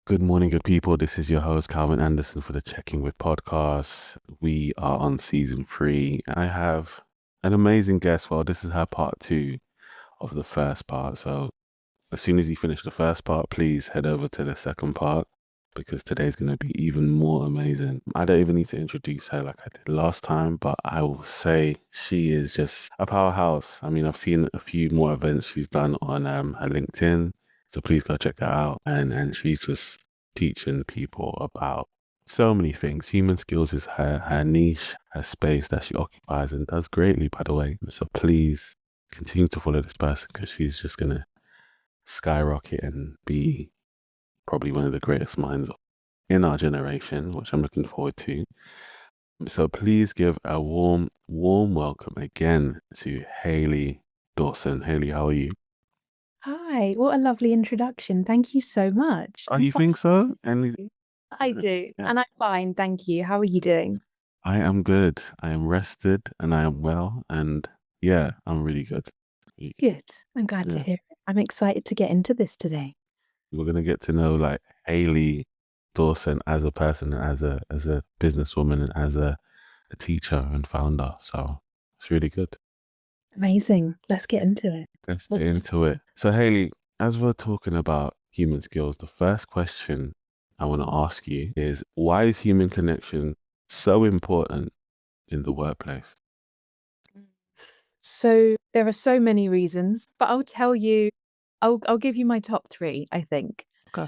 Good morning, good people. This is your host, Calvin Anderson, for the Checking with podcast. We are on season 3. I have an amazing guest. Well, this is her part 2 of the first part. So as soon as you finish the first part, please head over to the second part because today's going to be even more amazing. I don't even need to introduce her like I did last time, but I will say she is just a powerhouse. I mean, I've seen a few more events she's done on her LinkedIn. So please go check that out. And she's just teaching people about so many things. Human skills is her niche, her space that she occupies and does greatly, by the way. So please continue to follow this person because she's just going to skyrocket and be probably one of the greatest minds in our generation, which I'm looking forward to. So please give a warm welcome again to Hayley Dawson. Hayley, how are you? Hi, what a lovely introduction. Thank you so much. Oh, I'm you fine. think so? And I do. yeah, And I'm fine, thank you. How are you doing? I am good. I am rested and I am well. And yeah, I'm really good. Good. I'm glad to Yeah. hear it. I'm excited to get into this today. We're gonna get to know like Hayley Dawson as a person, as a businesswoman, and as a teacher and founder. So it's really good. Amazing. Let's get into it. Let's get into it. So Hayley, as we're talking about human skills, the first question I want to ask you is why is human connection so important in the workplace? So there are so many reasons, but I'll tell you, I'll give you my top three, I think. Okay.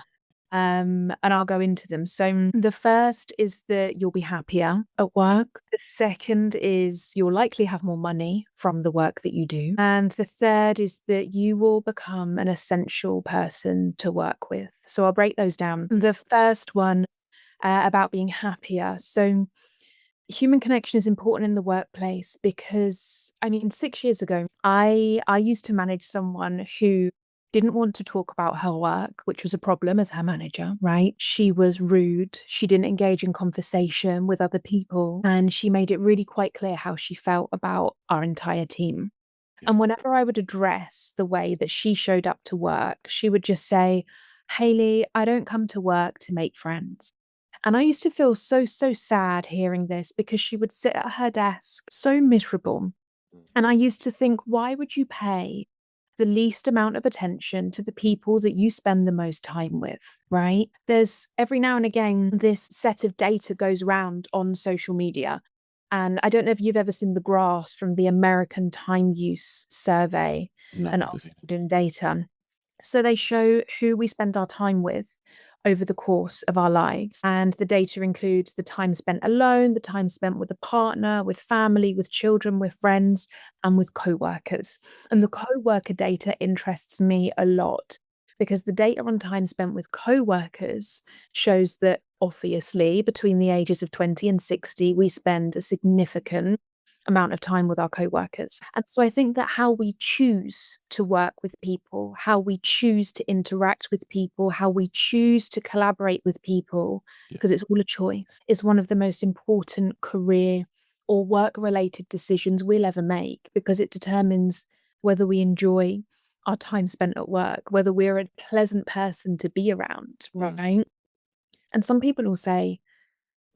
And I'll go into them. So the first is that you'll be happier at work. The second is you'll likely have more money from the work that you do. And the third is that you will become an essential person to work with. So I'll break those down. The first one about being happier. So human connection is important in the workplace because I mean 6 years ago I used to manage someone who didn't want to talk about her work, which was a problem as her manager, right? She was rude, she didn't engage in conversation with other people, and she made it really quite clear how she felt about our entire team. Yeah. And whenever I would address the way that she showed up to work, she would just say, "Hayley, I don't come to work to make friends." And I used to feel so sad hearing this because she would sit at her desk so miserable. And I used to think, why would you pay the least amount of attention to the people that you spend the most time with, right? There's every now and again, this set of data goes around on social media. And I don't know if you've ever seen the graphs from the American Time Use Survey No, and obviously. Oxford data. So they show who we spend our time with over the course of our lives. And the data includes the time spent alone, the time spent with a partner, with family, with children, with friends, and with co-workers. And the co-worker data interests me a lot because the data on time spent with co-workers shows that obviously between the ages of 20 and 60, we spend a significant amount of time with our co-workers. And so I think that how we choose to work with people, how we choose to interact with people, how we choose to collaborate with people, Yeah. because it's all a choice, is one of the most important career or work-related decisions we'll ever make because it determines whether we enjoy our time spent at work, whether we're a pleasant person to be around, right? And some people will say,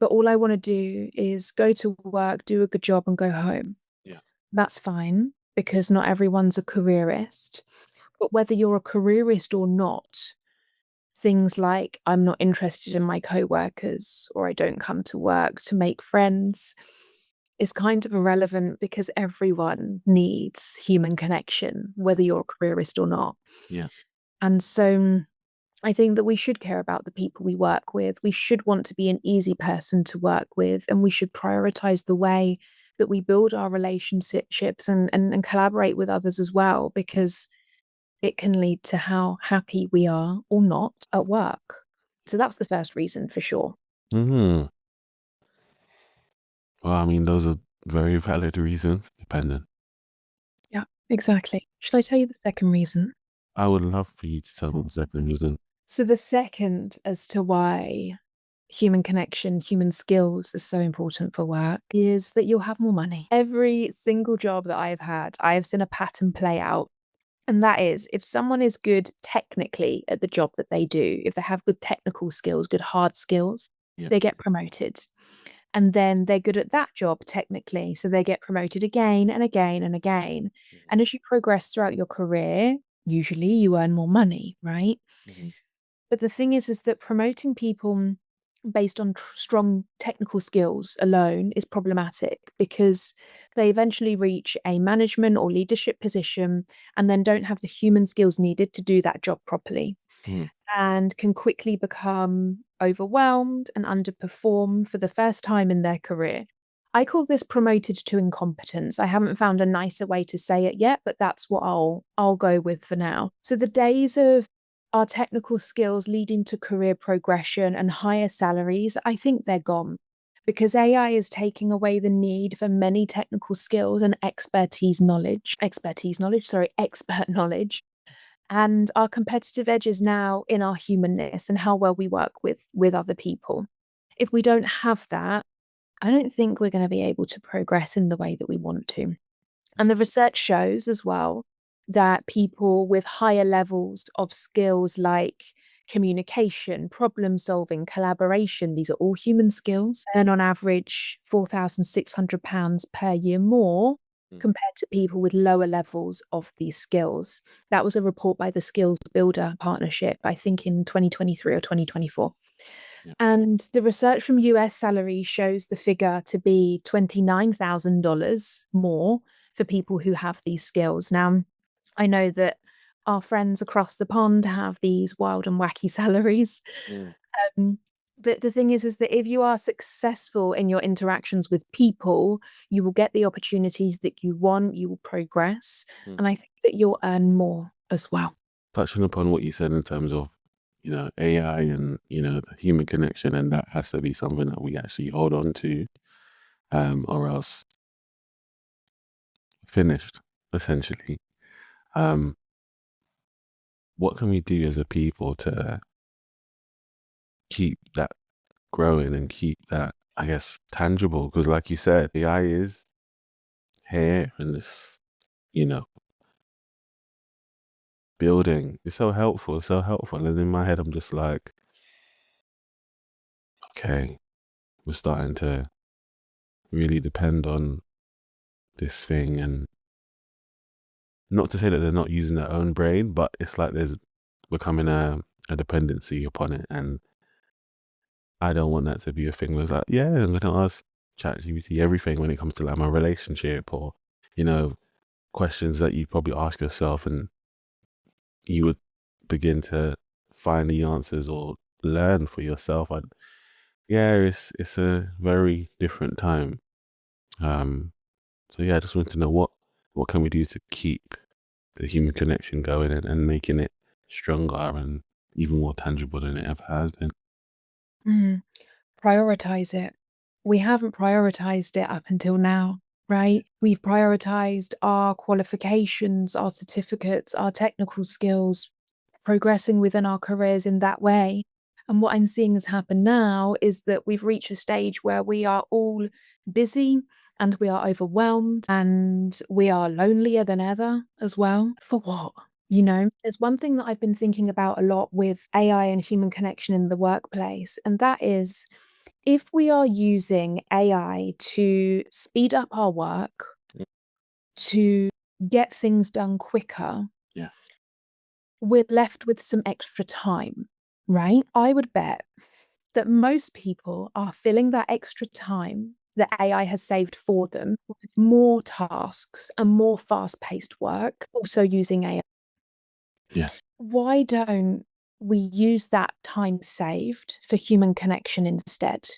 but all I want to do is go to work, do a good job, and go home. Yeah. That's fine because not everyone's a careerist. But whether you're a careerist or not, things like I'm not interested in my coworkers or I don't come to work to make friends is kind of irrelevant because everyone needs human connection, whether you're a careerist or not. Yeah. And so I think that we should care about the people we work with. We should want to be an easy person to work with, and we should prioritize the way that we build our relationships and collaborate with others as well, because it can lead to how happy we are or not at work. So that's the first reason for sure. Hmm. Well, I mean, those are very valid reasons, depending. Yeah, exactly. Should I tell you the second reason? I would love for you to tell me the second reason. So the second as to why human connection, human skills is so important for work is that you'll have more money. Every single job that I've had, I have seen a pattern play out. And that is, if someone is good technically at the job that they do, if they have good technical skills, good hard skills, Yeah. they get promoted. And then they're good at that job technically. So they get promoted again and again and again. And as you progress throughout your career, usually you earn more money, right? Mhm. But the thing is that promoting people based on strong technical skills alone is problematic because they eventually reach a management or leadership position and then don't have the human skills needed to do that job properly Mhm. and can quickly become overwhelmed and underperform for the first time in their career. I call this promoted to incompetence. I haven't found a nicer way to say it yet, but that's what I'll go with for now. So the days of our technical skills leading to career progression and higher salaries, I think they're gone because AI is taking away the need for many technical skills and expert knowledge. And our competitive edge is now in our humanness and how well we work with other people. If we don't have that, I don't think we're going to be able to progress in the way that we want to. And the research shows as well that people with higher levels of skills like communication, problem solving, collaboration, these are all human skills, earn on average £4,600 per year more Mm. compared to people with lower levels of these skills. That was a report by the Skills Builder Partnership, I think in 2023 or 2024. Yeah. And the research from US salary shows the figure to be $29,000 more for people who have these skills. Now, I know that our friends across the pond have these wild and wacky salaries. Mm. Um, but the thing is that if you are successful in your interactions with people, you will get the opportunities that you want, you will progress. Mm. And I think that you'll earn more as well. Touching upon what you said in terms of, AI and, the human connection, and that has to be something that we actually hold on to, or else finished, essentially. Um, what can we do as a people to keep that growing and keep that, I guess, tangible? Because like you said, AI is here in this, you know, building. It's so helpful, so helpful. And in my head, I'm just like, okay, we're starting to really depend on this thing. And not to say that they're not using their own brain, but it's like there's becoming a dependency upon it. And I don't want that to be a thing where it's like, yeah, I'm going to ask ChatGPT everything when it comes to like my relationship or, you know, questions that you probably ask yourself, and you would begin to find the answers or learn for yourself. Yeah, it's a very different time. So yeah, I just wanted to know what can we do to keep the human connection going and making it stronger and even more tangible than it ever has been. Mm. Prioritize it. We haven't prioritized it up until now, right? We've prioritized our qualifications, our certificates, our technical skills, progressing within our careers in that way. And what I'm seeing has happened now is that we've reached a stage where we are all busy and we are overwhelmed and we are lonelier than ever as well. For what? There's one thing that I've been thinking about a lot with AI and human connection in the workplace, and that is if we are using AI to speed up our work, Mm. to get things done quicker, Yeah. we're left with some extra time, right? I would bet that most people are filling that extra time that AI has saved for them with more tasks and more fast paced work, also using AI. Yeah. Why don't we use that time saved for human connection instead?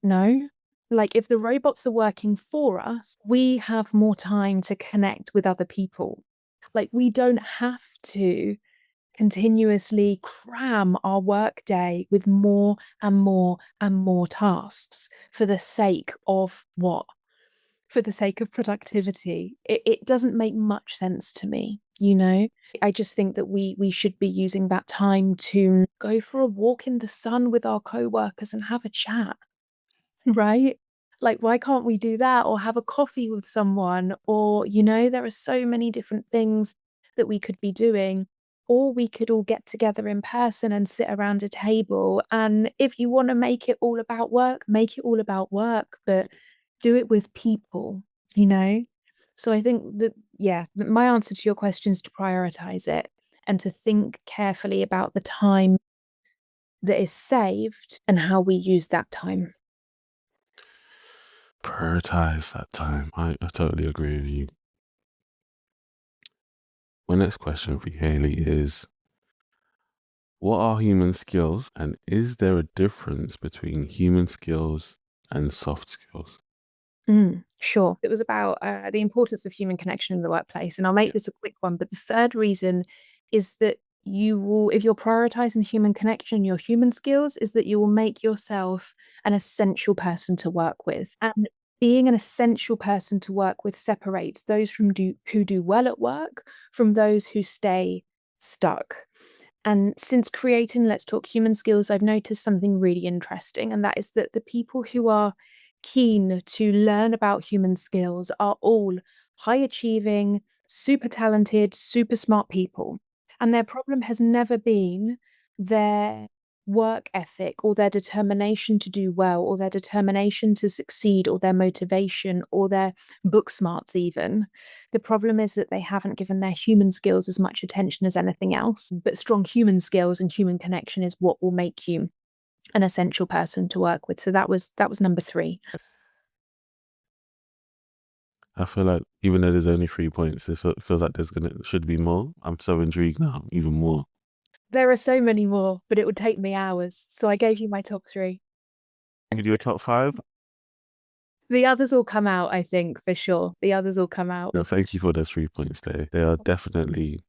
No? Like, if the robots are working for us, we have more time to connect with other people. Like, we don't have to continuously cram our workday with more and more and more tasks for the sake of what? For the sake of productivity. It doesn't make much sense to me. I just think that we should be using that time to go for a walk in the sun with our coworkers and have a chat. Right? Like, why can't we do that or have a coffee with someone? Or, there are so many different things that we could be doing. Or we could all get together in person and sit around a table. And if you want to make it all about work, make it all about work, but do it with people, you know? So I think that, yeah, my answer to your question is to prioritize it and to think carefully about the time that is saved and how we use that time. Prioritize that time. I totally agree with you. My next question for you, Hayley, is what are human skills and is there a difference between human skills and soft skills? Sure. It was about the importance of human connection in the workplace. And I'll make Yeah. this a quick one. But the third reason is that you will, if you're prioritizing human connection, your human skills, is that you will make yourself an essential person to work with. And being an essential person to work with separates those who do well at work from those who stay stuck. And since creating Let's Talk Human Skills, I've noticed something really interesting, and that is that the people who are keen to learn about human skills are all high achieving, super talented, super smart people. And their problem has never been their work ethic or their determination to do well or their determination to succeed or their motivation or their book smarts, even. The problem is that they haven't given their human skills as much attention as anything else. But strong human skills and human connection is what will make you an essential person to work with. So that was number 3. I feel like even though there's only 3 points, it feels like should be more. I'm so intrigued now, even more. There are so many more, but it would take me hours. So I gave you my top 3. I could do a top 5. The others will come out, I think, for sure. The others will come out. No, thank you for those 3 points there. They are definitely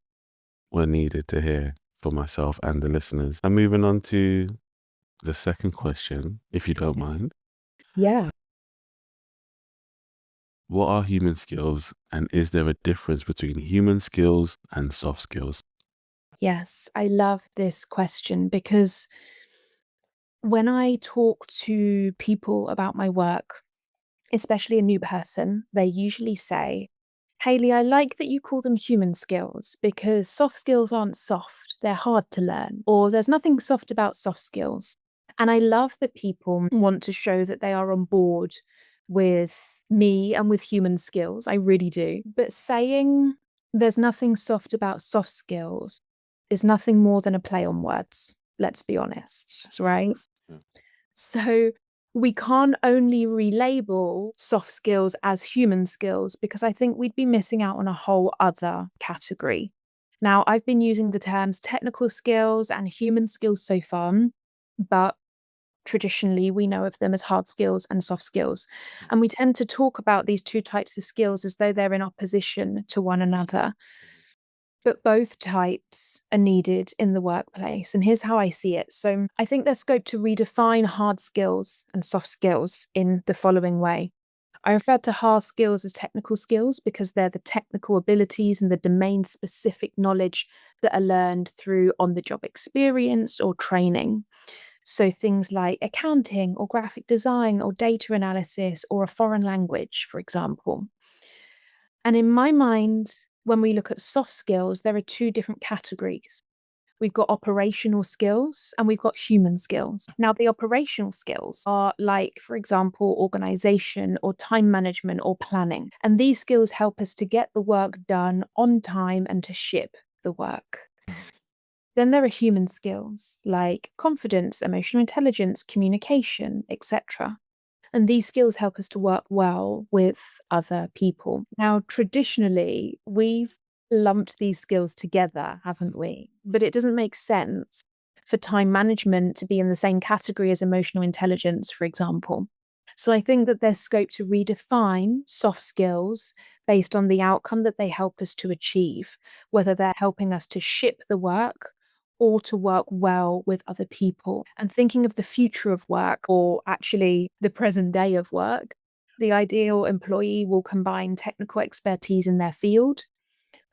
were needed to hear for myself and the listeners. And moving on to the second question, if you don't mind. Yeah. What are human skills and is there a difference between human skills and soft skills? Yes, I love this question because when I talk to people about my work, especially a new person, they usually say, Hayley, I like that you call them human skills because soft skills aren't soft. They're hard to learn, or there's nothing soft about soft skills. And I love that people want to show that they are on board with me and with human skills. I really do. But saying there's nothing soft about soft skills is nothing more than a play on words. Let's be honest, right? Yeah. So we can't only relabel soft skills as human skills because I think we'd be missing out on a whole other category. Now, I've been using the terms technical skills and human skills so far, but traditionally we know of them as hard skills and soft skills. And we tend to talk about these two types of skills as though they're in opposition to one another. But both types are needed in the workplace. And here's how I see it. So I think there's scope to redefine hard skills and soft skills in the following way. I refer to hard skills as technical skills because they're the technical abilities and the domain specific knowledge that are learned through on the job experience or training. So things like accounting or graphic design or data analysis or a foreign language, for example. And in my mind, when we look at soft skills, there are 2 different categories. We've got operational skills and we've got human skills. Now, the operational skills are like, for example, organization or time management or planning. And these skills help us to get the work done on time and to ship the work. Then there are human skills like confidence, emotional intelligence, communication, etc. And these skills help us to work well with other people. Now, traditionally, we've lumped these skills together, haven't we? But it doesn't make sense for time management to be in the same category as emotional intelligence, for example. So I think that there's scope to redefine soft skills based on the outcome that they help us to achieve, whether they're helping us to ship the work or to work well with other people. And thinking of the future of work, or actually the present day of work, the ideal employee will combine technical expertise in their field,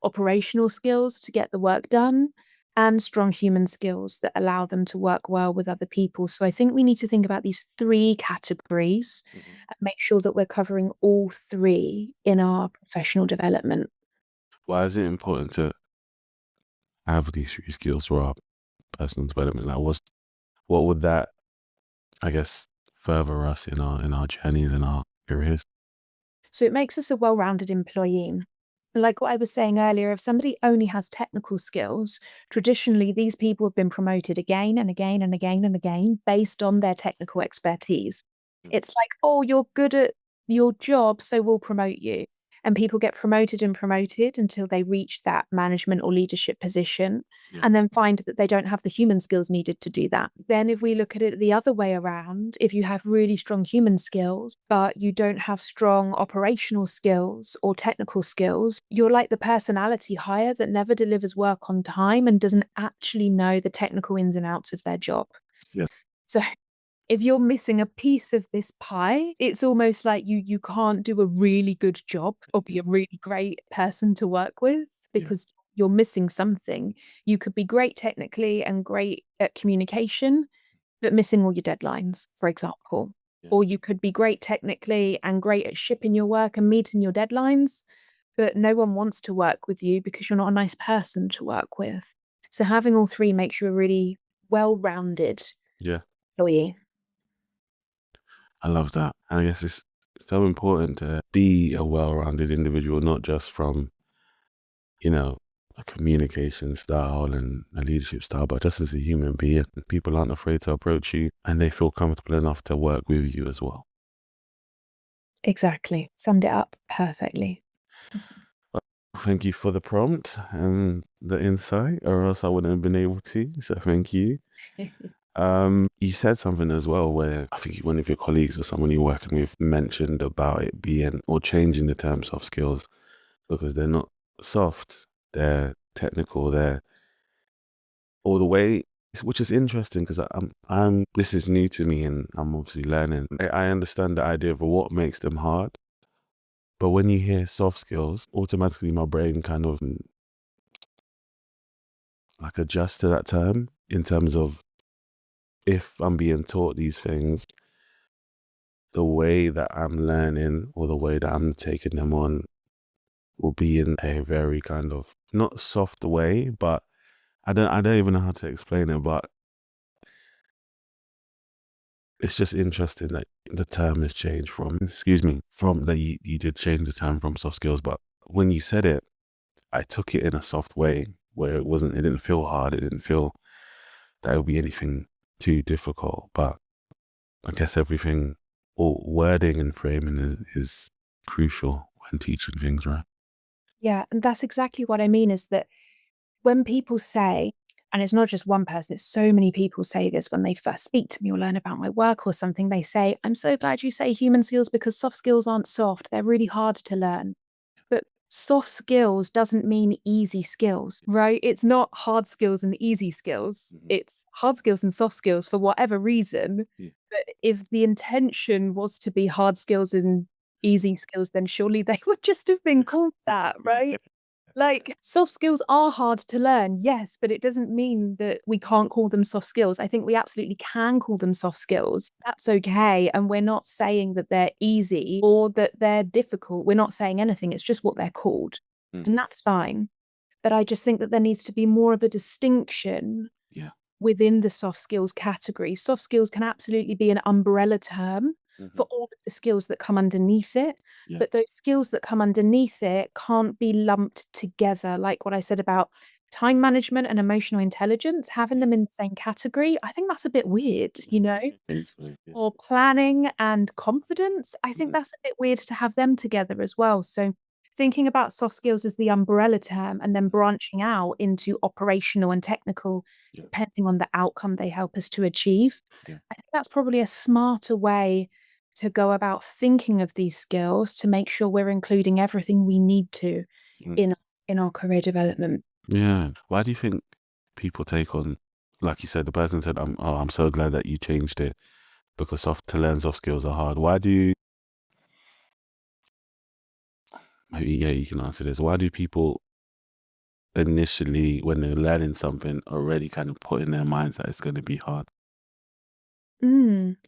operational skills to get the work done, and strong human skills that allow them to work well with other people. So I think we need to think about these 3 categories and make sure that we're covering all 3 in our professional development. Why is it important to have these three skills for our personal development? Like, what would that, I guess, further us in our journeys and our careers? So it makes us a well-rounded employee. Like what I was saying earlier, if somebody only has technical skills, traditionally these people have been promoted again and again and again and again based on their technical expertise. It's like, oh, you're good at your job, so we'll promote you. And people get promoted and promoted until they reach that management or leadership position, Yeah. and then find that they don't have the human skills needed to do that. Then, if we look at it the other way around, if you have really strong human skills, but you don't have strong operational skills or technical skills, you're like the personality hire that never delivers work on time and doesn't actually know the technical ins and outs of their job. Yeah. So if you're missing a piece of this pie, it's almost like you can't do a really good job or be a really great person to work with because you're missing something. You could be great technically and great at communication, but missing all your deadlines, for example. Yeah. Or you could be great technically and great at shipping your work and meeting your deadlines, but no one wants to work with you because you're not a nice person to work with. So having all three makes you a really well-rounded Yeah. employee. I love that. And I guess it's so important to be a well-rounded individual, not just from, a communication style and a leadership style, but just as a human being. People aren't afraid to approach you and they feel comfortable enough to work with you as well. Exactly. Summed it up perfectly. Thank you for the prompt and the insight, or else I wouldn't have been able to. So thank you. You said something as well where I think one of your colleagues or someone you're working with mentioned about it being or changing the term soft skills because they're not soft, they're technical, they're all the way, which is interesting because I'm this is new to me and I'm obviously learning. I understand the idea of what makes them hard, but when you hear soft skills, automatically my brain kind of like adjusts to that term in terms of if I'm being taught these things, the way that I'm learning or the way that I'm taking them on will be in a very kind of not soft way, but I don't even know how to explain it, but it's just interesting that the term has changed from that you did change the term from soft skills, but when you said it, I took it in a soft way where it didn't feel hard, it didn't feel that it would be anything too difficult, but I guess everything or wording and framing is crucial when teaching things, right? Yeah, and that's exactly what I mean is that when people say, and it's not just one person, it's so many people say this when they first speak to me or learn about my work or something, they say, I'm so glad you say human skills because soft skills aren't soft. They're really hard to learn. But soft skills doesn't mean easy skills, right? It's not hard skills and easy skills. It's hard skills and soft skills for whatever reason. Yeah. But if the intention was to be hard skills and easy skills, then surely they would just have been called that, right? Like, soft skills are hard to learn, yes, but it doesn't mean that we can't call them soft skills. I think we absolutely can call them soft skills. That's okay. And we're not saying that they're easy or that they're difficult. We're not saying anything. It's just what they're called. And that's fine. But I just think that there needs to be more of a distinction Yeah. within the soft skills category. Soft skills can absolutely be an umbrella term for all of the skills that come underneath it. Yeah. But those skills that come underneath it can't be lumped together. Like what I said about time management and emotional intelligence, having them in the same category, I think that's a bit weird, Basically, yeah. or planning and confidence. I think that's a bit weird to have them together as well. So thinking about soft skills as the umbrella term and then branching out into operational and technical, Yeah. depending on the outcome they help us to achieve. Yeah. I think that's probably a smarter way to go about thinking of these skills to make sure we're including everything we need to in our career development. Yeah. Why do you think people take on, like you said, the person said, I'm so glad that you changed it because to learn soft skills are hard. Maybe, yeah, you can answer this. Why do people initially, when they're learning something, already kind of put in their minds that it's going to be hard?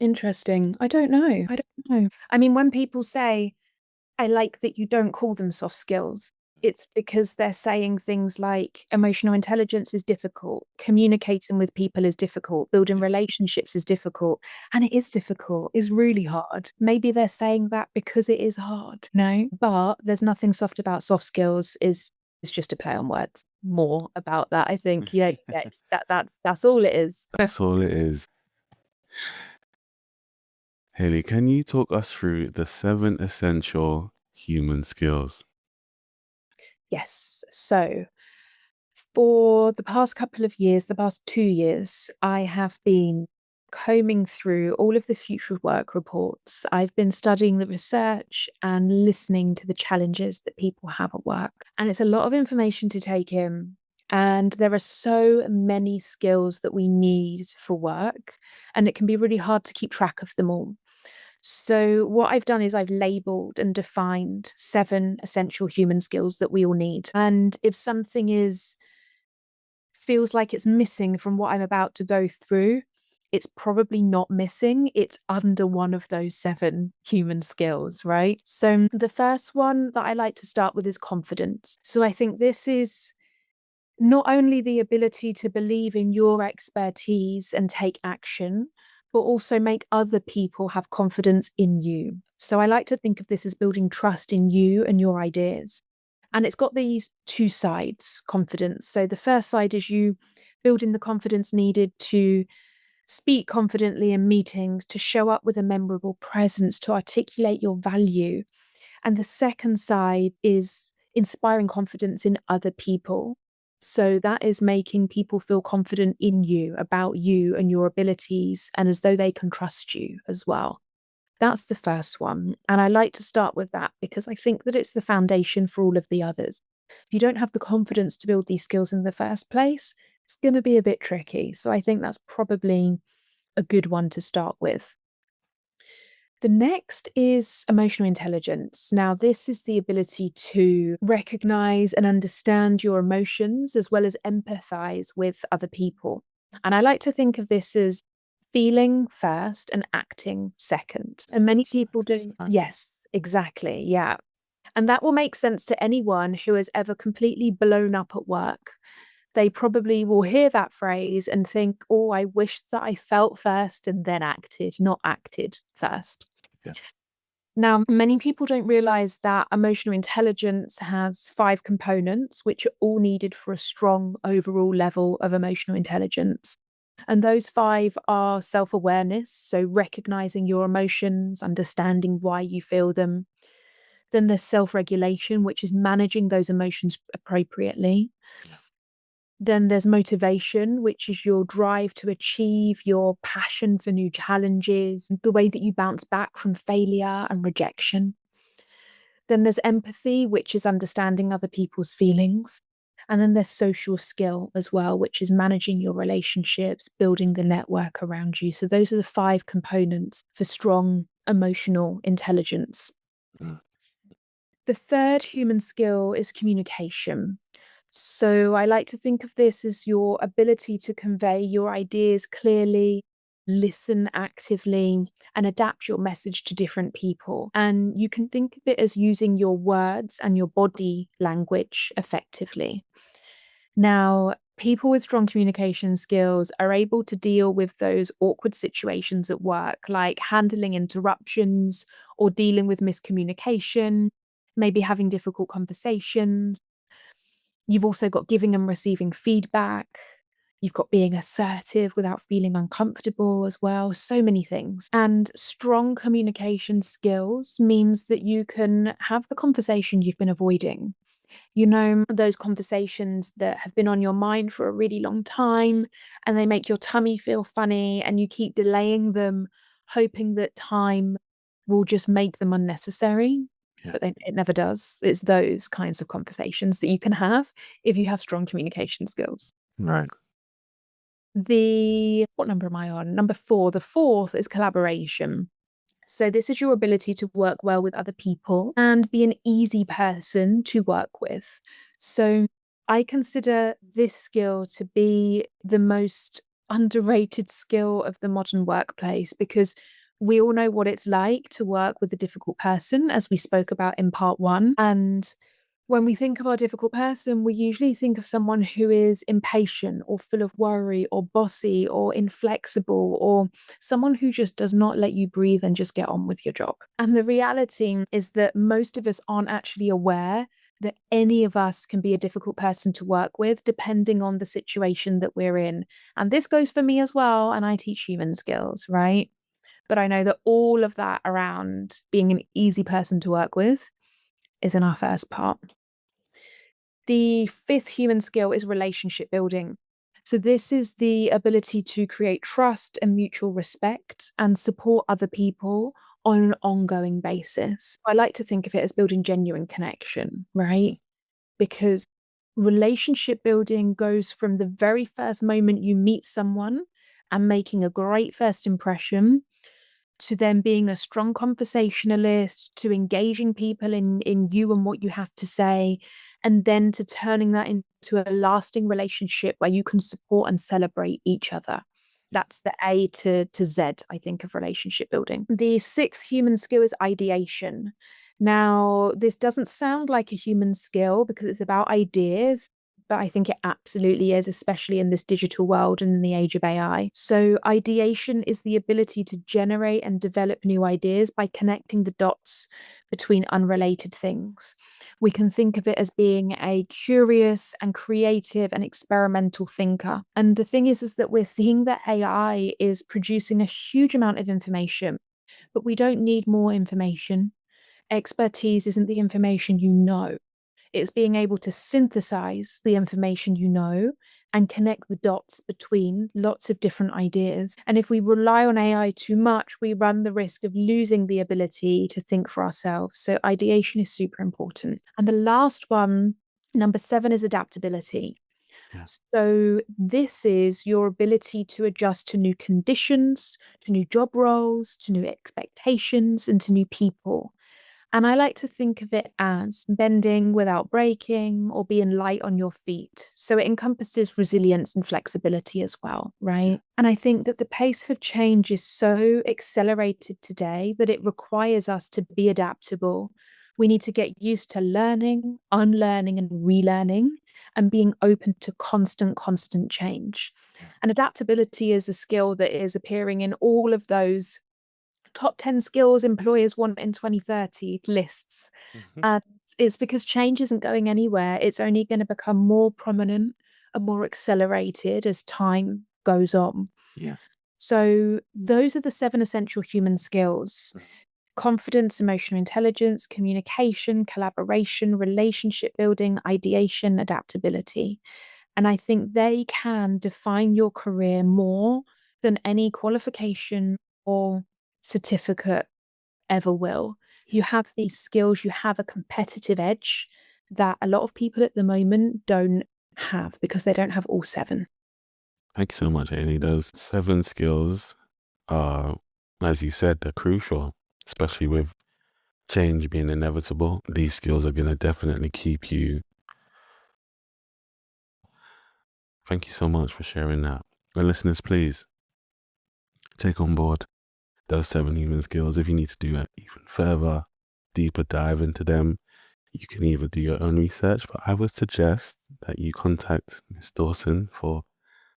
Interesting. I don't know. I don't know. I mean, when people say, I like that you don't call them soft skills, it's because they're saying things like emotional intelligence is difficult, communicating with people is difficult, building relationships is difficult. And it is difficult, it's really hard. Maybe they're saying that because it is hard, no? But there's nothing soft about soft skills is just a play on words. More about that, I think. Yeah, that's all it is. That's all it is. Hayley, can you talk us through the 7 essential human skills? Yes. So for the past couple of years, the past 2 years, I have been combing through all of the future work reports. I've been studying the research and listening to the challenges that people have at work. And it's a lot of information to take in. And there are so many skills that we need for work, and it can be really hard to keep track of them all. So, what I've done is I've labeled and defined 7 essential human skills that we all need. And if something feels like it's missing from what I'm about to go through, it's probably not missing. It's under one of those 7 human skills, right? So, the first one that I like to start with is confidence. So, I think this is not only the ability to believe in your expertise and take action, but also make other people have confidence in you. So I like to think of this as building trust in you and your ideas. And it's got these 2 sides, confidence. So the first side is you building the confidence needed to speak confidently in meetings, to show up with a memorable presence, to articulate your value. And the second side is inspiring confidence in other people. So that is making people feel confident in you, about you and your abilities, and as though they can trust you as well. That's the first one. And I like to start with that because I think that it's the foundation for all of the others. If you don't have the confidence to build these skills in the first place, it's going to be a bit tricky. So I think that's probably a good one to start with. The next is emotional intelligence. Now, this is the ability to recognize and understand your emotions as well as empathize with other people. And I like to think of this as feeling first and acting second. And many people do. Yes, exactly. Yeah. And that will make sense to anyone who has ever completely blown up at work. They probably will hear that phrase and think, oh, I wish that I felt first and then acted, not acted first. Yeah. Now, many people don't realize that emotional intelligence has 5 components, which are all needed for a strong overall level of emotional intelligence. And those 5 are self awareness, so recognizing your emotions, understanding why you feel them. Then there's self regulation, which is managing those emotions appropriately. Yeah. Then there's motivation, which is your drive to achieve, your passion for new challenges, the way that you bounce back from failure and rejection. Then there's empathy, which is understanding other people's feelings. And then there's social skill as well, which is managing your relationships, building the network around you. So those are the 5 components for strong emotional intelligence. Mm. The third human skill is communication. So I like to think of this as your ability to convey your ideas clearly, listen actively, and adapt your message to different people. And you can think of it as using your words and your body language effectively. Now, people with strong communication skills are able to deal with those awkward situations at work, like handling interruptions or dealing with miscommunication, maybe having difficult conversations. You've also got giving and receiving feedback. You've got being assertive without feeling uncomfortable as well. So many things. And strong communication skills means that you can have the conversation you've been avoiding. You know, those conversations that have been on your mind for a really long time and they make your tummy feel funny and you keep delaying them, hoping that time will just make them unnecessary. Yeah. But then it never does. It's those kinds of conversations that you can have if you have strong communication skills. Right. What number am I on? Number 4. The fourth is collaboration. So this is your ability to work well with other people and be an easy person to work with. So I consider this skill to be the most underrated skill of the modern workplace because we all know what it's like to work with a difficult person, as we spoke about in part 1. And When we think of our difficult person, we usually think of someone who is impatient or full of worry or bossy or inflexible or someone who just does not let you breathe and just get on with your job. And the reality is that most of us aren't actually aware that any of us can be a difficult person to work with, depending on the situation that we're in. And this goes for me as well. And I teach human skills, right? But I know that all of that around being an easy person to work with is in our first part. The fifth human skill is relationship building. So, this is the ability to create trust and mutual respect and support other people on an ongoing basis. I like to think of it as building genuine connection, right? Because relationship building goes from the very first moment you meet someone and making a great first impression to then being a strong conversationalist, to engaging people in you and what you have to say, and then to turning that into a lasting relationship where you can support and celebrate each other. That's the A to Z, I think, of relationship building. The sixth human skill is ideation. Now, this doesn't sound like a human skill because it's about ideas, but I think it absolutely is, especially in this digital world and in the age of AI. So, ideation is the ability to generate and develop new ideas by connecting the dots between unrelated things. We can think of it as being a curious and creative and experimental thinker. And the thing is that we're seeing that AI is producing a huge amount of information, but we don't need more information. Expertise isn't the information you know. It's being able to synthesize the information you know and connect the dots between lots of different ideas. And if we rely on AI too much, we run the risk of losing the ability to think for ourselves. So, ideation is super important. And the last one, number 7, is adaptability. Yeah. So, this is your ability to adjust to new conditions, to new job roles, to new expectations, and to new people. And I like to think of it as bending without breaking or being light on your feet. So it encompasses resilience and flexibility as well, Yeah. right? And I think that the pace of change is so accelerated today that it requires us to be adaptable. We need to get used to learning, unlearning, and relearning, and being open to constant change. Yeah. And adaptability is a skill that is appearing in all of those top 10 skills employers want in 2030 lists. Mhm. And it's because change isn't going anywhere. It's only going to become more prominent and more accelerated as time goes on. Yeah. So, those are the 7 essential human skills: Mhm. confidence, emotional intelligence, communication, collaboration, relationship building, ideation, adaptability. And I think they can define your career more than any qualification or certificate ever will. You Yeah. have these skills, you have a competitive edge that a lot of people at the moment don't have because they don't have all 7. Thank you so much, Hayley. Those 7 skills are, as you said, they're crucial, especially with change being inevitable. These skills are going to definitely keep you. Thank you so much for sharing that. And listeners, please take on board those 7 human skills. If you need to do an even further, deeper dive into them, you can either do your own research, but I would suggest that you contact Miss Dawson for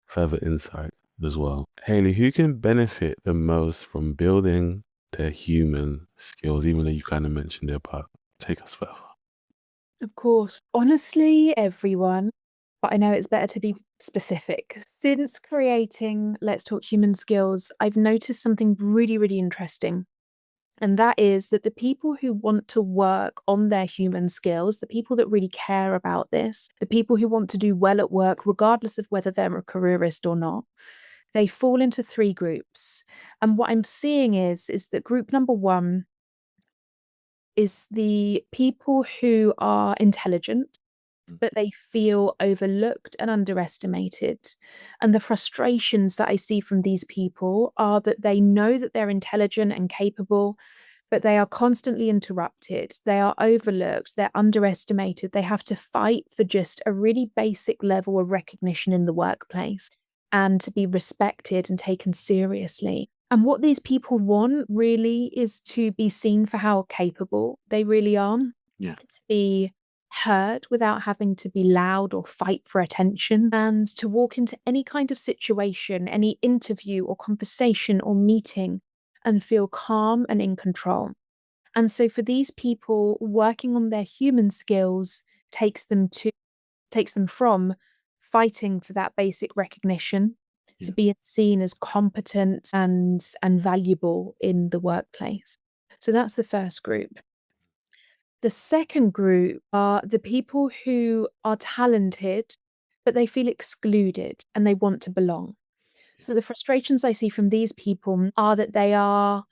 further insight as well. Hayley, who can benefit the most from building their human skills, even though you kind of mentioned it, but take us further. Of course, honestly, everyone, but I know it's better to be specific. Since creating Let's Talk Human Skills, I've noticed something really interesting. And that is that the people who want to work on their human skills, the people that really care about this, the people who want to do well at work, regardless of whether they're a careerist or not, they fall into 3 groups. And what I'm seeing is that group number 1 is the people who are intelligent, but they feel overlooked and underestimated. And the frustrations that I see from these people are that they know that they're intelligent and capable, but they are constantly interrupted. They are overlooked. They're underestimated. They have to fight for just a really basic level of recognition in the workplace and to be respected and taken seriously. And what these people want really is to be seen for how capable they really are, Yeah. to be heard without having to be loud or fight for attention, and to walk into any kind of situation, any interview or conversation or meeting, and feel calm and in control. And so for these people, working on their human skills takes them from fighting for that basic recognition to being seen as competent and valuable in the workplace. So that's the first group. The second group are the people who are talented, but they feel excluded and they want to belong. So the frustrations I see from these people are that they are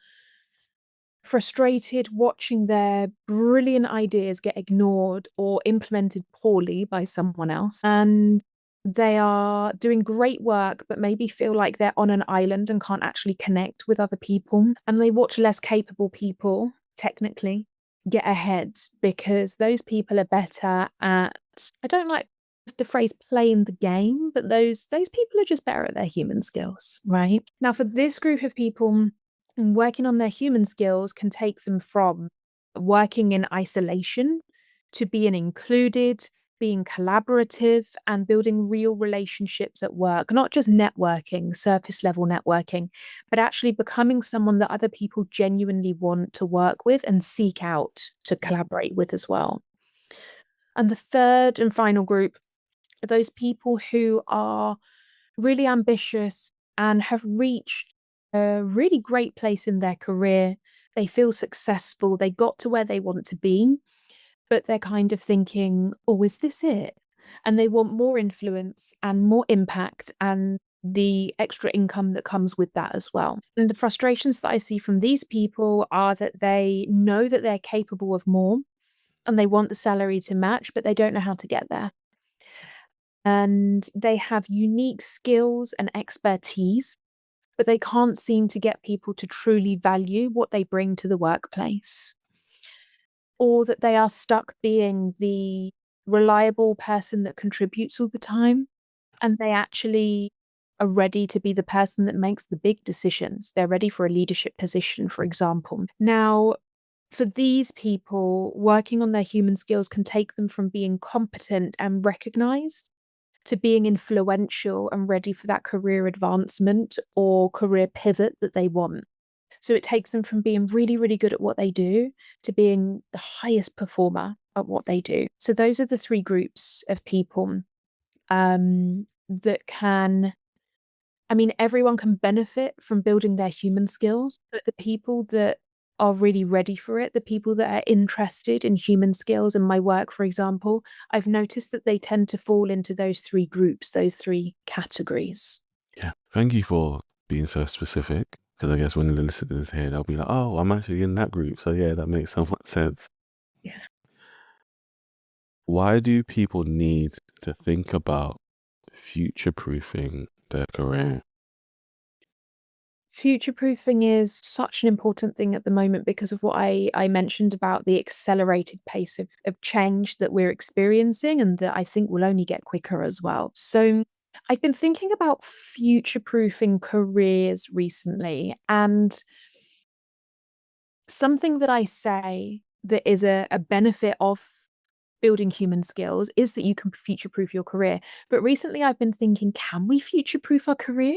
frustrated watching their brilliant ideas get ignored or implemented poorly by someone else. And they are doing great work, but maybe feel like they're on an island and can't actually connect with other people. And they watch less capable people, technically, get ahead because those people are better at, I don't like the phrase playing the game, but those people are just better at their human skills, right? Now, for this group of people, working on their human skills can take them from working in isolation to being included, being collaborative, and building real relationships at work, not just networking, surface level networking, but actually becoming someone that other people genuinely want to work with and seek out to collaborate with as well. And the third and final group are those people who are really ambitious and have reached a really great place in their career. They feel successful, they got to where they want to be, but they're kind of thinking, oh, is this it? And they want more influence and more impact and the extra income that comes with that as well. And the frustrations that I see from these people are that they know that they're capable of more and they want the salary to match, but they don't know how to get there. And they have unique skills and expertise, but they can't seem to get people to truly value what they bring to the workplace. Or that they are stuck being the reliable person that contributes all the time, and they actually are ready to be the person that makes the big decisions. They're ready for a leadership position, for example. Now, for these people, working on their human skills can take them from being competent and recognized to being influential and ready for that career advancement or career pivot that they want. So it takes them from being really, really good at what they do to being the highest performer at what they do. So those are the three groups of people that can, I mean, everyone can benefit from building their human skills, but the people that are really ready for it, the people that are interested in human skills and my work, for example, I've noticed that they tend to fall into those three groups, those three categories. Yeah. Thank you for being so specific. Because I guess when the listeners hear, they'll be like, oh, I'm actually in that group. So yeah, that makes somewhat sense. Yeah. Why do people need to think about future-proofing their career? Future-proofing is such an important thing at the moment because of what I mentioned about the accelerated pace of change that we're experiencing and that I think will only get quicker as well. So I've been thinking about future-proofing careers recently, and something that I say that is a benefit of building human skills is that you can future-proof your career. But recently I've been thinking, can we future-proof our career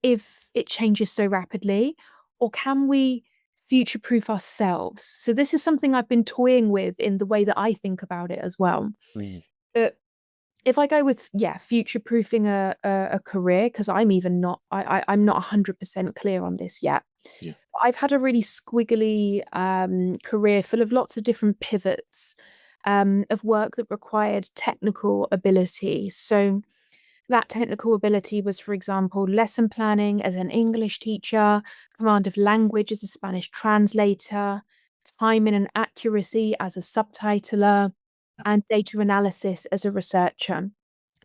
if it changes so rapidly? Or can we future-proof ourselves? So this is something I've been toying with in the way that I think about it as well. But if I go with, yeah, future-proofing a career, because I'm even not, I'm not 100% clear on this yet. Yeah. I've had a really squiggly career full of lots of different pivots of work that required technical ability. So that technical ability was, for example, lesson planning as an English teacher, command of language as a Spanish translator, timing and accuracy as a subtitler, and data analysis as a researcher.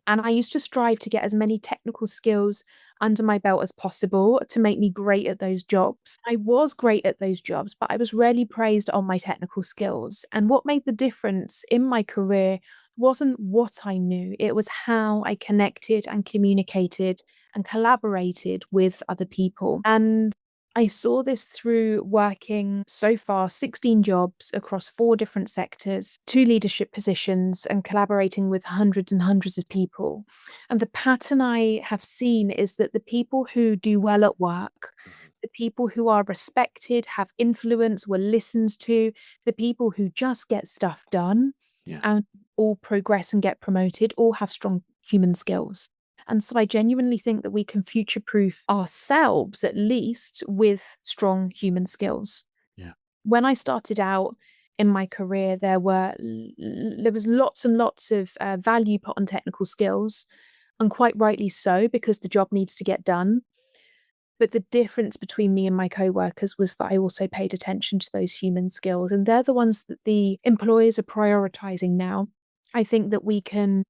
And I used to strive to get as many technical skills under my belt as possible to make me great at those jobs. I was great at those jobs, but I was rarely praised on my technical skills. And what made the difference in my career wasn't what I knew, it was how I connected and communicated and collaborated with other people. And I saw this through working so far 16 jobs across 4 different sectors, 2 leadership positions, and collaborating with hundreds and hundreds of people. And the pattern I have seen is that the people who do well at work, the people who are respected, have influence, were listened to, the people who just get stuff done Yeah. and all progress and get promoted, all have strong human skills. And so I genuinely think that we can future proof ourselves, at least, with strong human skills. Yeah. When I started out in my career, there was lots and lots of value put on technical skills, and quite rightly so, because the job needs to get done. But the difference between me and my co-workers was that I also paid attention to those human skills, and they're the ones that the employers are prioritizing now. I think that we can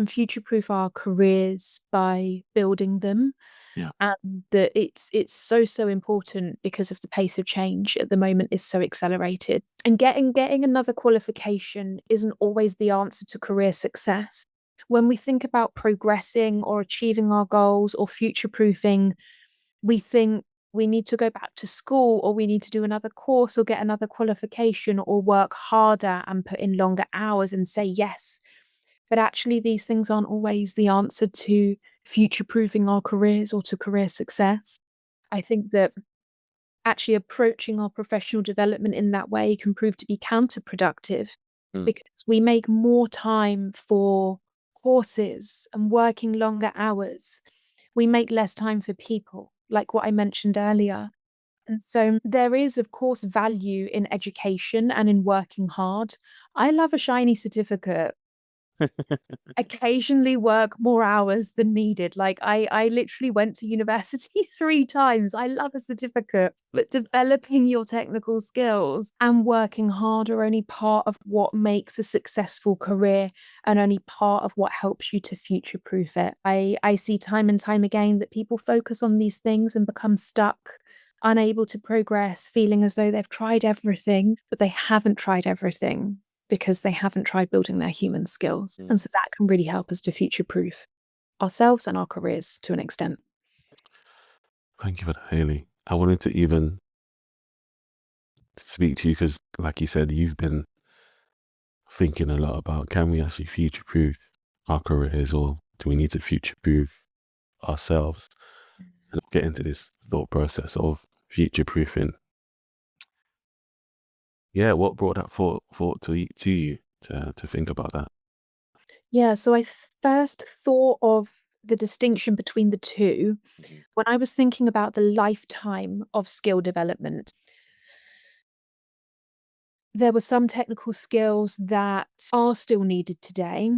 future-proof our careers by building them, Yeah. and that it's so important because of the pace of change at the moment is so accelerated. And getting another qualification isn't always the answer to career success. When we think about progressing or achieving our goals or future-proofing, we think we need to go back to school, or we need to do another course or get another qualification or work harder and put in longer hours and say yes. But actually, these things aren't always the answer to future proofing our careers or to career success. I think that actually approaching our professional development in that way can prove to be counterproductive, Mm. because we make more time for courses and working longer hours. We make less time for people, like what I mentioned earlier. And so there is, of course, value in education and in working hard. I love a shiny certificate. Occasionally work more hours than needed. Like I literally went to university 3 times. I love a certificate, but developing your technical skills and working hard are only part of what makes a successful career, and only part of what helps you to future proof it. I see time and time again that people focus on these things and become stuck, unable to progress, feeling as though they've tried everything, but they haven't tried everything because they haven't tried building their human skills. And so that can really help us to future proof ourselves and our careers to an extent. Thank you for that, Hayley. I wanted to even speak to you because, like you said, you've been thinking a lot about, can we actually future proof our careers, or do we need to future proof ourselves? And I'll get into this thought process of future proofing. Yeah, what brought that thought to you to think about that? Yeah, so I first thought of the distinction between the two when I was thinking about the lifetime of skill development. There were some technical skills that are still needed today,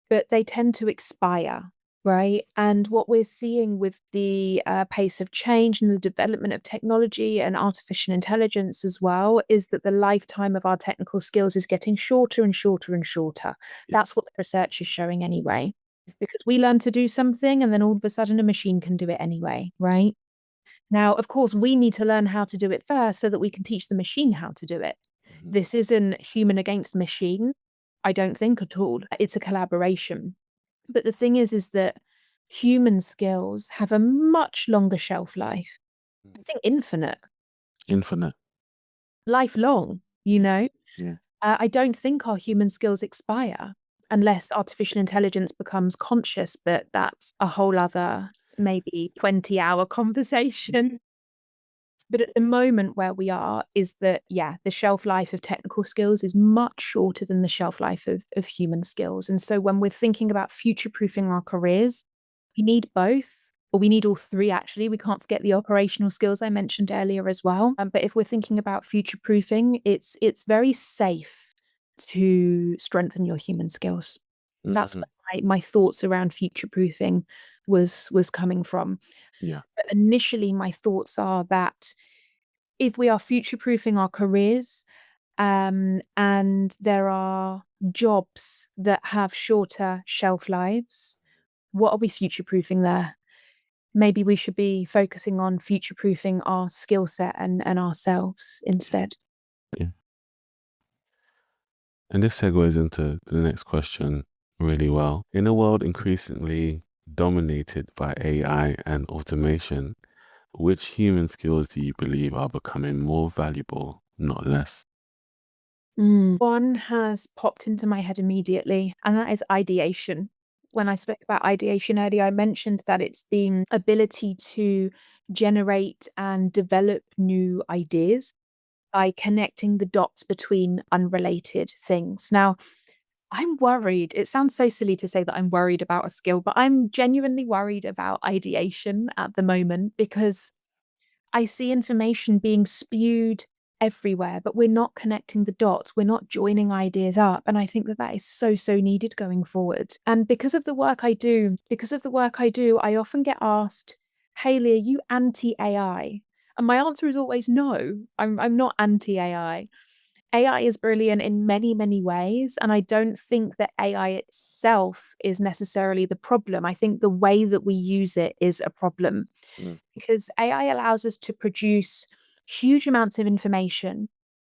but they tend to expire, right? And what we're seeing with the pace of change and the development of technology and artificial intelligence as well is that the lifetime of our technical skills is getting shorter and shorter and shorter. That's what the research is showing anyway, because we learn to do something and then all of a sudden a machine can do it anyway, right? Now, of course, we need to learn how to do it first so that we can teach the machine how to do it. This isn't human against machine, I don't think at all. It's a collaboration. But the thing is that human skills have a much longer shelf life. I think infinite, Infinite. lifelong, you know? Yeah. I don't think our human skills expire unless artificial intelligence becomes conscious, but that's a whole other maybe 20-hour conversation. But at the moment where we are is that, yeah, the shelf life of technical skills is much shorter than the shelf life of human skills. And so when we're thinking about future proofing our careers, we need both, or we need all three, actually. We can't forget the operational skills I mentioned earlier as well. But if we're thinking about future proofing, it's very safe to strengthen your human skills. That's where my thoughts around future proofing was coming from. Yeah. But initially, my thoughts are that if we are future proofing our careers, and there are jobs that have shorter shelf lives, what are we future proofing there? Maybe we should be focusing on future proofing our skill set and ourselves instead. Yeah. And this segues into the next question really well. In a world increasingly dominated by AI and automation, Which human skills do you believe are becoming more valuable, not less? One has popped into my head immediately, and that is ideation. When I spoke about ideation earlier, I mentioned that it's the ability to generate and develop new ideas by connecting the dots between unrelated things. Now, I'm worried. It sounds so silly to say that I'm worried about a skill, but I'm genuinely worried about ideation at the moment because I see information being spewed everywhere, but we're not connecting the dots. We're not joining ideas up. And I think that that is so, so needed going forward. And because of the work I do, I often get asked, Hayley, are you anti AI? And my answer is always no, I'm not anti AI. AI is brilliant in many, many ways. And I don't think that AI itself is necessarily the problem. I think the way that we use it is a problem Mm, because AI allows us to produce huge amounts of information,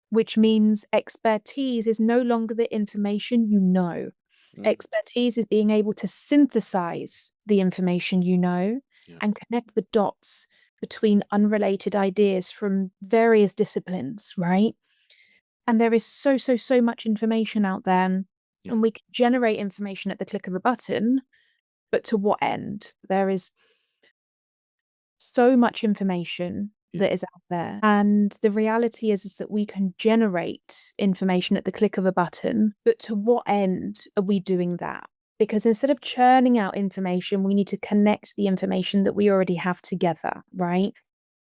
which means expertise is no longer the information you know. mm, Expertise is being able to synthesize the information you know yeah, and connect the dots between unrelated ideas from various disciplines, right? And there is so, so, so much information out there. yeah, And we can generate information at the click of a button, but to what end? There is so much information yeah, that is out there. And the reality is that we can generate information at the click of a button, but to what end are we doing that? Because instead of churning out information, we need to connect the information that we already have together, right?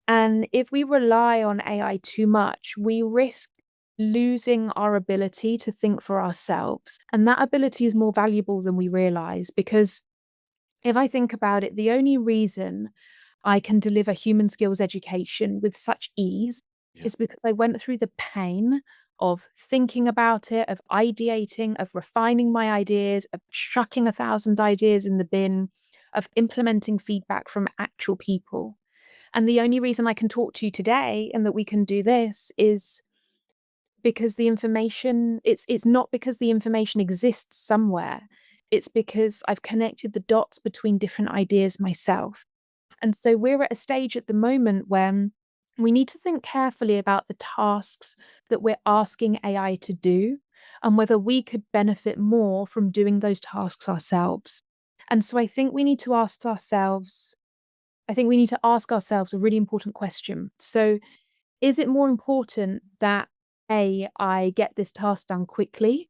And if we rely on AI too much, we risk losing our ability to think for ourselves. And that ability is more valuable than we realize because if I think about it, the only reason I can deliver human skills education with such ease yeah, is because I went through the pain of thinking about it, of ideating, of refining my ideas, of chucking 1,000 ideas in the bin, of implementing feedback from actual people. And the only reason I can talk to you today and that we can do this is because the information it's not because the information exists somewhere. It's because I've connected the dots between different ideas myself. And so we're at a stage at the moment when we need to think carefully about the tasks that we're asking AI to do and whether we could benefit more from doing those tasks ourselves. And so I think we need to ask ourselves a really important question. So, is it more important that A, I get this task done quickly,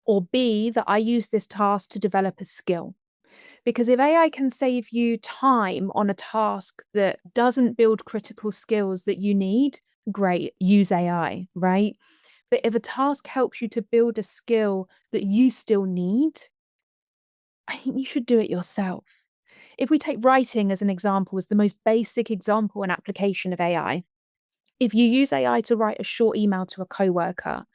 or B, that I use this task to develop a skill? Because if AI can save you time on a task that doesn't build critical skills that you need, great, use AI, right? But if a task helps you to build a skill that you still need, I think you should do it yourself. If we take writing as an example, as the most basic example and application of AI, if you use AI to write a short email to a coworker,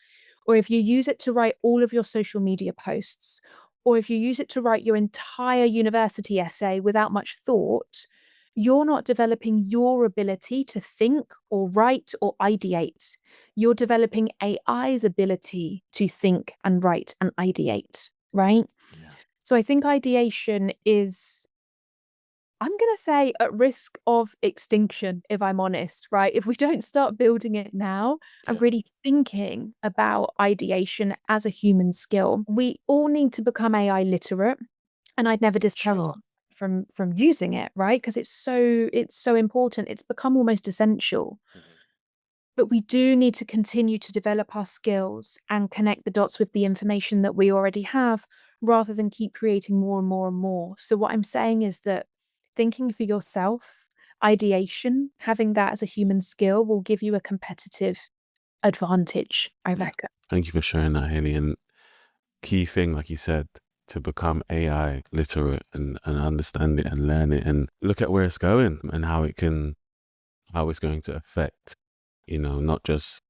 or if you use it to write all of your social media posts, or if you use it to write your entire university essay without much thought, you're not developing your ability to think or write or ideate. You're developing AI's ability to think and write and ideate, right? yeah, So I think ideation is, I'm going to say, at risk of extinction, if I'm honest, right? If we don't start building it now and yeah. really thinking about ideation as a human skill, we all need to become AI literate. And I'd never discourage Sure. from using it, right? Because it's so important. It's become almost essential. Mhm. But we do need to continue to develop our skills and connect the dots with the information that we already have rather than keep creating more and more and more. So, what I'm saying is that thinking for yourself, ideation, having that as a human skill will give you a competitive advantage, I Yeah. reckon. Thank you for sharing that, Haley. And key thing, like you said, to become AI literate and understand it and learn it and look at where it's going and how it's going to affect, not just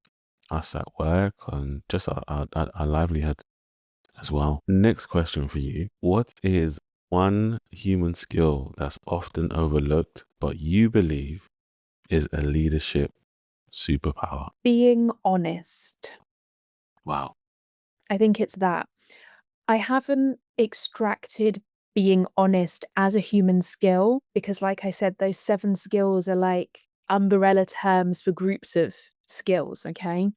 us at work and just our livelihood as well. Next question for you. What is one human skill that's often overlooked, but you believe is a leadership superpower? Being honest, Wow. I think it's that. I haven't extracted being honest as a human skill, because like I said, those 7 skills are like umbrella terms for groups of skills, okay?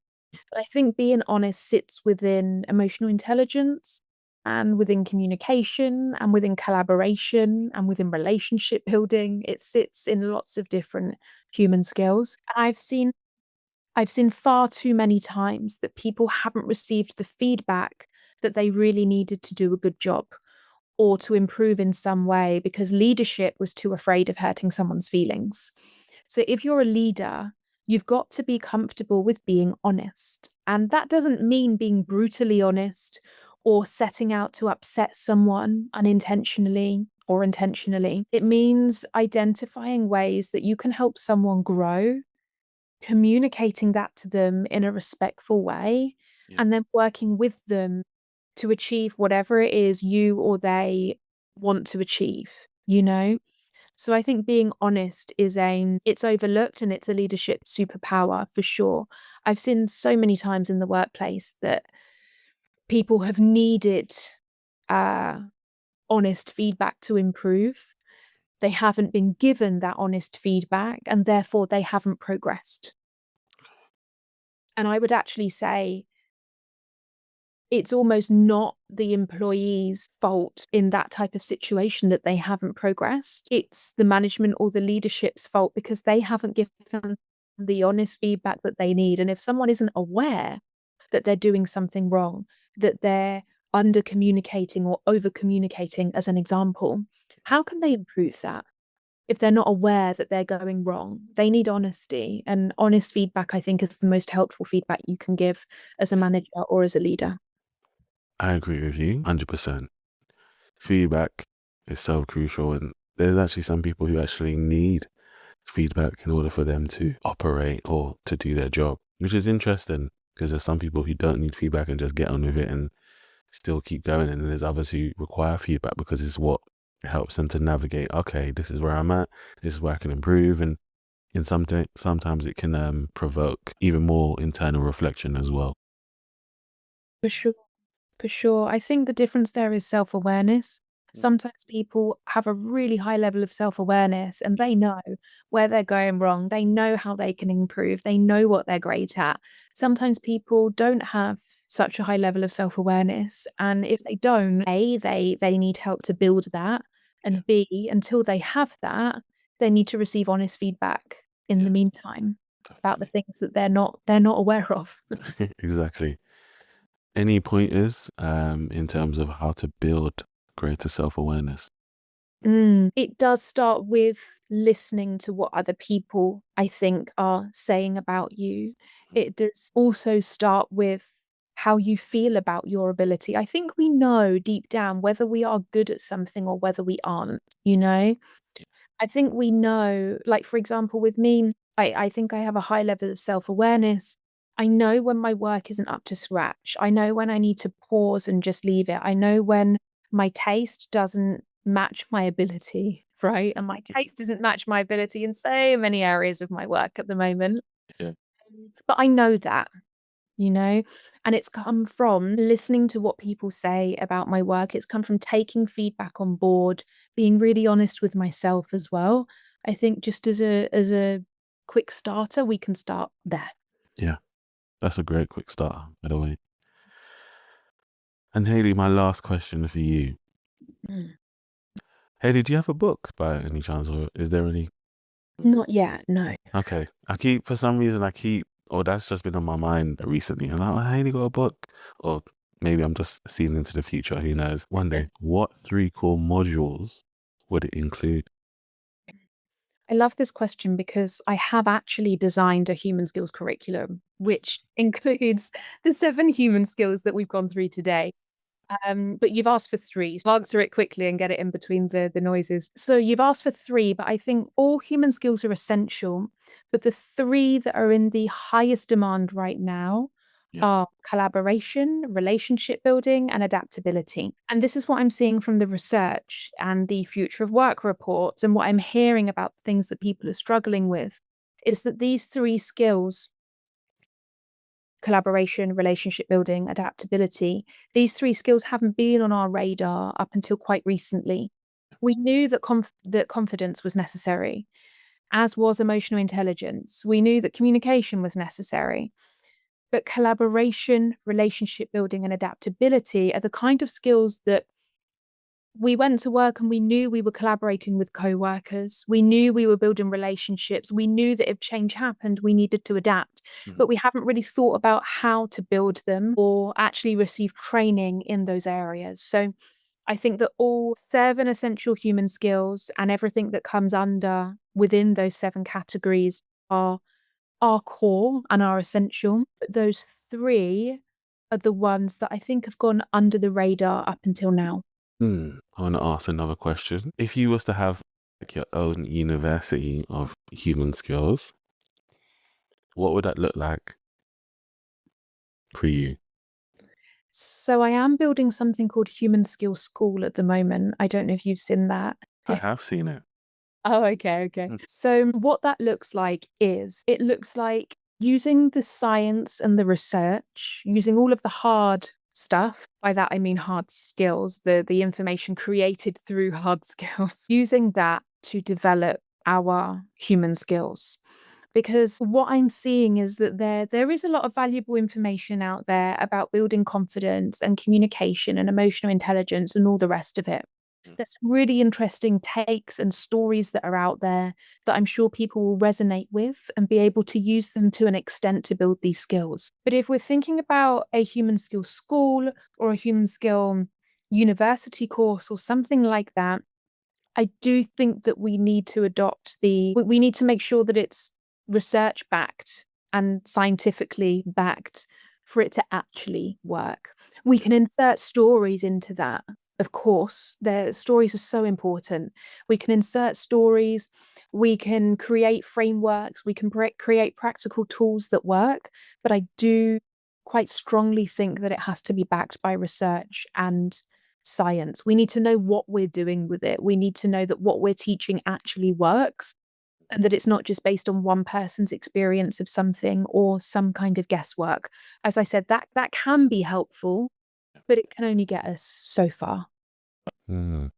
But I think being honest sits within emotional intelligence and within communication and within collaboration and within relationship building. It sits in lots of different human skills. I've seen far too many times that people haven't received the feedback that they really needed to do a good job or to improve in some way because leadership was too afraid of hurting someone's feelings. So if you're a leader, you've got to be comfortable with being honest. And that doesn't mean being brutally honest or setting out to upset someone unintentionally or intentionally. It means identifying ways that you can help someone grow, communicating that to them in a respectful way, Yeah. and then working with them to achieve whatever it is you or they want to achieve, you know? So I think being honest is it's overlooked and it's a leadership superpower for sure. I've seen so many times in the workplace that people have needed uh, honest feedback to improve. They haven't been given that honest feedback and therefore they haven't progressed. And I would actually say it's almost not the employee's fault in that type of situation that they haven't progressed. It's the management or the leadership's fault because they haven't given the honest feedback that they need. And if someone isn't aware that they're doing something wrong, that they're under communicating or over communicating, as an example, how can they improve that? If they're not aware that they're going wrong, they need honesty. And honest feedback, I think, is the most helpful feedback you can give as a manager or as a leader. I agree with you 100%. Feedback is so crucial, and there's actually some people who actually need feedback in order for them to operate or to do their job, which is interesting because there's some people who don't need feedback and just get on with it and still keep going. And then there's others who require feedback because it's what helps them to navigate. Okay, this is where I'm at. This is where I can improve. And sometimes it can provoke even more internal reflection as well. For sure. For sure. I think the difference there is self-awareness. Mm. Sometimes people have a really high level of self-awareness and they know where they're going wrong. They know how they can improve. They know what they're great at. Sometimes people don't have such a high level of self-awareness. And if they don't, A, they need help to build that. Yeah, And B, until they have that, they need to receive honest feedback in the yeah, meantime about the definitely. things that they're not aware of. Exactly. Any pointers in terms of how to build greater self-awareness? It does start with listening to what other people, I think, are saying about you. It does also start with how you feel about your ability. I think we know deep down whether we are good at something or whether we aren't, you know? I think we know, like, for example, with me, I think I have a high level of self-awareness. I know when my work isn't up to scratch. I know when I need to pause and just leave it. I know when my taste doesn't match my ability, right? And my taste doesn't match my ability in so many areas of my work at the moment. Yeah. But I know that, you know? And it's come from listening to what people say about my work. It's come from taking feedback on board, being really honest with myself as well. I think just as a quick starter, we can start there. Yeah, that's a great quick start, by the way. And Hayley, my last question for you. Mm. Hayley, do you have a book by any chance, or is there any? Not yet, no. Okay, for some reason, or that's just been on my mind recently. And I'm like, I ain't got a book. Or maybe I'm just seeing into the future. Who knows? One day, what 3 core modules would it include? I love this question because I have actually designed a human skills curriculum, which includes the 7 human skills that we've gone through today. But you've asked for 3, so I'll answer it quickly and get it in between the noises. So you've asked for 3, but I think all human skills are essential, but the 3 that are in the highest demand right now Yeah, are collaboration, relationship building, and adaptability. And this is what I'm seeing from the research and the future of work reports and what I'm hearing about things that people are struggling with, is that these 3 skills collaboration, relationship building, adaptability. These 3 skills haven't been on our radar up until quite recently. We knew that confidence was necessary, as was emotional intelligence. We knew that communication was necessary. But collaboration, relationship building, and adaptability are the kind of skills that we went to work and we knew we were collaborating with co-workers. We knew we were building relationships. We knew that if change happened, we needed to adapt, but we haven't really thought about how to build them or actually receive training in those areas. So I think that all 7 essential human skills and everything that comes under within those 7 categories are core and are essential. But those 3 are the ones that I think have gone under the radar up until now. I want to ask another question. If you was to have like your own university of human skills, what would that look like for you? So I am building something called Human Skills School at the moment. I don't know if you've seen that. I have seen it. Oh, okay, okay. Mm. So what that looks like is it looks like using the science and the research, using all of the hard stuff. By that I mean hard skills, the information created through hard skills, using that to develop our human skills. Because what I'm seeing is that there is a lot of valuable information out there about building confidence and communication and emotional intelligence and all the rest of it. There's some really interesting takes and stories that are out there that I'm sure people will resonate with and be able to use them to an extent to build these skills. But if we're thinking about a human skill school or a human skill university course or something like that, I do think that we need to we need to make sure that it's research backed and scientifically backed for it to actually work. We can insert stories into that. Of course, their stories are so important. We can insert stories, we can create frameworks, we can create practical tools that work, but I do quite strongly think that it has to be backed by research and science. We need to know what we're doing with it. We need to know that what we're teaching actually works and that it's not just based on one person's experience of something or some kind of guesswork. As I said, that can be helpful, but it can only get us so far. Mm.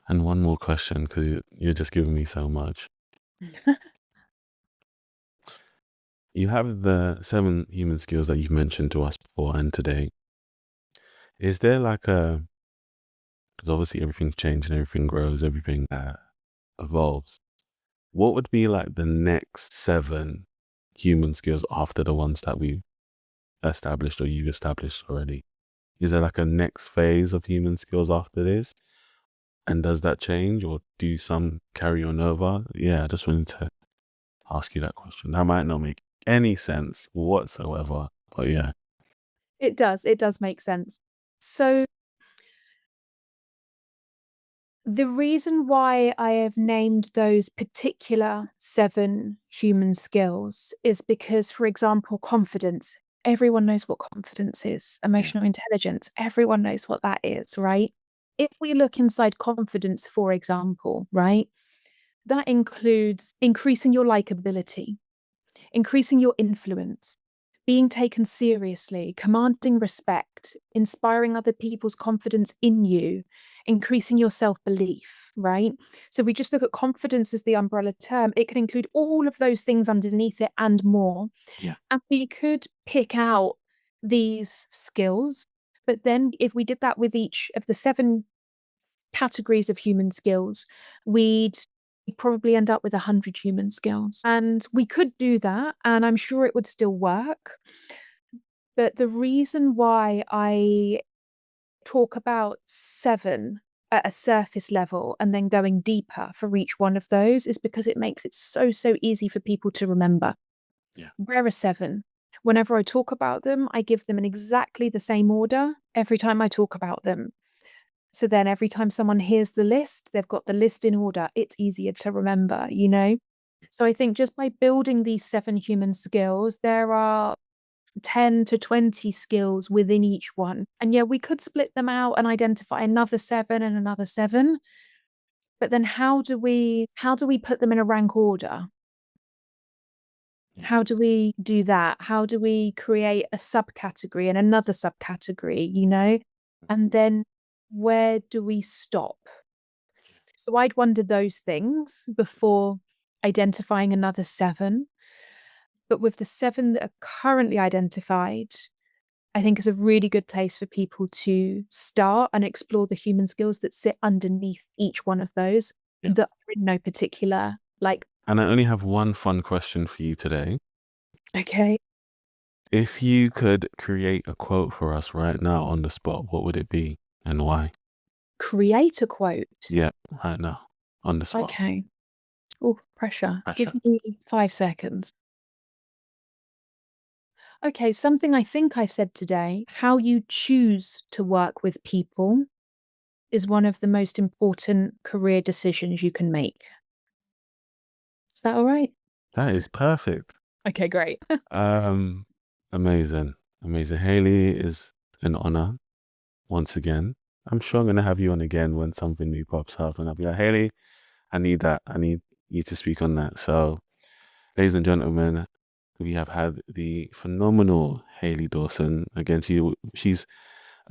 And one more question, because you're just giving me so much. You have the 7 human skills that you've mentioned to us before and today. Is there like because obviously everything's changing, everything grows, everything evolves. What would be like the next 7 human skills after the ones that we've established or you've established already? Is there like a next phase of human skills after this? And does that change or do some carry on over? Yeah, I just wanted to ask you that question. That might not make any sense whatsoever, but yeah. It does make sense. So the reason why I have named those particular 7 human skills is because, for example, confidence. Everyone knows what confidence is. Emotional intelligence, everyone knows what that is, right? If we look inside confidence, for example, right, that includes increasing your likability, increasing your influence, being taken seriously, commanding respect, inspiring other people's confidence in you, increasing your self belief, right? So we just look at confidence as the umbrella term. It can include all of those things underneath it and more. Yeah. And we could pick out these skills. But then if we did that with each of the 7 categories of human skills, we'd probably end up with 100 human skills. And we could do that, and I'm sure it would still work. But the reason why I talk about 7 at a surface level and then going deeper for each one of those is because it makes it so easy for people to remember. Yeah. Where are 7? Whenever I talk about them, I give them in exactly the same order every time I talk about them. So then every time someone hears the list, they've got the list in order. It's easier to remember, you know? So I think just by building these 7 human skills, there are 10 to 20 skills within each one. And yeah, we could split them out and identify another 7 and another 7. But then how do we put them in a rank order? How do we do that? How do we create a subcategory and another subcategory, you know? And then where do we stop? So I'd wonder those things before identifying another 7. But with the 7 that are currently identified, I think is a really good place for people to start and explore the human skills that sit underneath each one of those Yeah. that are in no particular, like, And I only have one fun question for you today. okay, If you could create a quote for us right now on the spot, what would it be and why? create a quote. Yeah, right now on the spot. Okay. Oh, pressure. Give Pressure. me 5 seconds. Okay, something I think I've said today, how you choose to work with people is one of the most important career decisions you can make. Is that all right? That is perfect. Okay, great. Um, amazing, amazing. Hayley is an honor once again. I'm sure I'm gonna have you on again when something new pops up, and I'll be like, Hayley, I need that. I need you to speak on that. So, ladies and gentlemen, we have had the phenomenal Hayley Dawson. Again, she's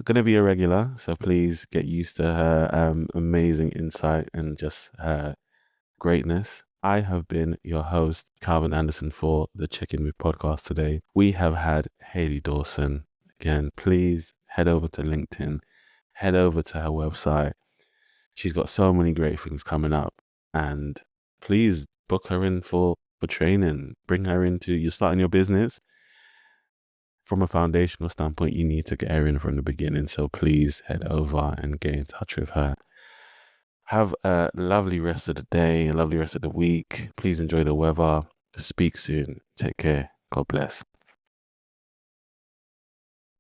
gonna be a regular, so please get used to her amazing insight and just her greatness. I have been your host, Calvin Anderson, for the Check In With podcast today. We have had Hayley Dawson. Again, please head over to LinkedIn, head over to her website. She's got so many great things coming up, and please book her in for training. Bring her into, you're starting your business. From a foundational standpoint, you need to get her in from the beginning. So please head over and get in touch with her. Have a lovely rest of the day, a lovely rest of the week. Please enjoy the weather. Speak soon. Take care. God bless.